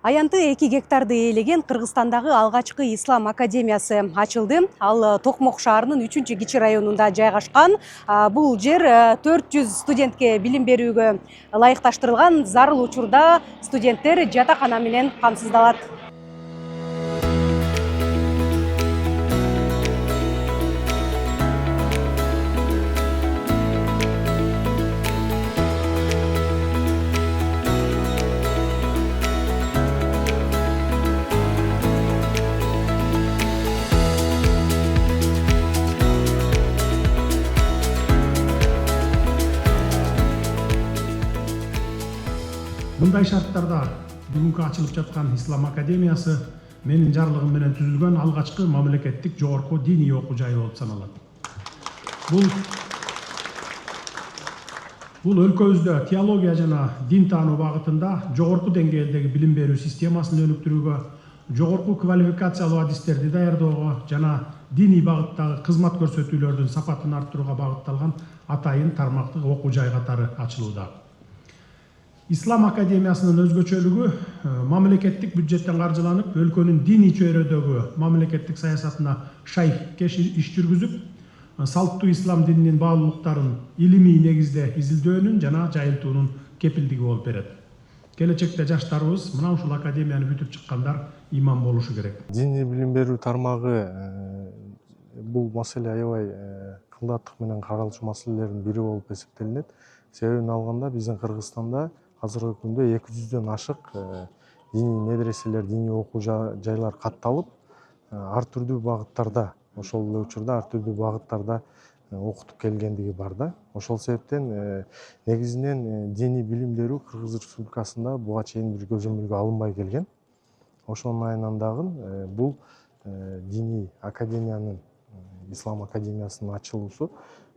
Аянты 2 гектарды ээлеген Кыргызстандагы алгачкы ислам академиясы ачылды. Ал Токмок шаарынын 3-кичи районунда жайгашкан. Бул жер 400 студентке билим берүүгө ылайыкташтырылган. Зарыл учурда студенттер жатакана менен камсыздалат. Мындай шарттарда бүгүнкү ачылып жаткан Ислам академиясы менин жарлыгым менен түзүлгөн алгачкы мамлекеттик жогорку диний окуу жай болуп саналат. Бул өлкөбүздө теология жана дин таануу багытында жогорку деңгээлдеги билим берүү системасын өнүктүрүүгө, жогорку квалификациялуу адистерди даярдоого жана диний багыттагы кызмат көрсөтүүлөрдүн сапатын арттырууга багытталган атайын тармактык окуу жай катары ачылууда. Ислам академиясынын өзгөчөлүгү мамлекеттик бюджеттен каржыланып, өлкөнүн диний чөйрөдөгү мамлекеттик саясатына шайып иш жүргүзүп, салттуу ислам дининин баалуулуктарын илимий негизде изилдөөнүн жана жайылтуунун кепилдиги болуп берет. Келечекте жаштарыбыз мына ушул академияны бүтүп чыккандар имам болушу керек. Диний билим берүү тармагы бул маселе аябай кымбаттык менен каралчу маселелердин бири болуп эсептелинет. Себебин алганда биздин Кыргызстанда азыркы күндө 200дөн ашык диний медреселер, диний окуу жайлар катталып, ар түрдүү багыттарда, ошол эле учурда ар түрдүү багыттарда окутуп келгендиги бар да. Ошол себептен негизинен диний билим берүү Кыргыз Республикасында буга чейин бир көзөмөлгө алынбай келген. Ошонун айынан бул диний академиянын, Ислам академиясынын ачылуусу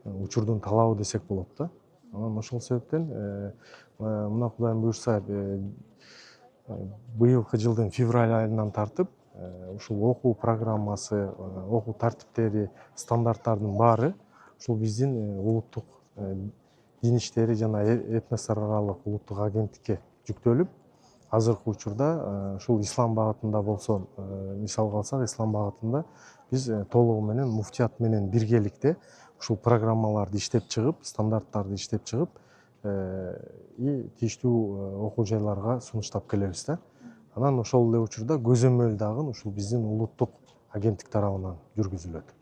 учурдун талабы десек болот да. Анан ошол себептен мына Кудайым буюрса быйылкы жылдын февраль айынан тартып ушул окуу программасы, окуу тартиптери, стандарттардын баары ушул биздин улуттук дин иштери жана этностор аралык улуттук агенттикке жүктөлүп, азыркы учурда ушул ислам багытында болсо, мисалга алсак, ислам багытында биз толугу менен муфтият менен биргеликте ушул программаларды иштеп чыгып, стандарттарды иштеп чыгып, тийиштүү окуу жайларга сунуштап келебиз да. Анан ошол эле учурда көзөмөл дагы ушул биздин улуттук агенттик тарабынан жүргүзүлөт.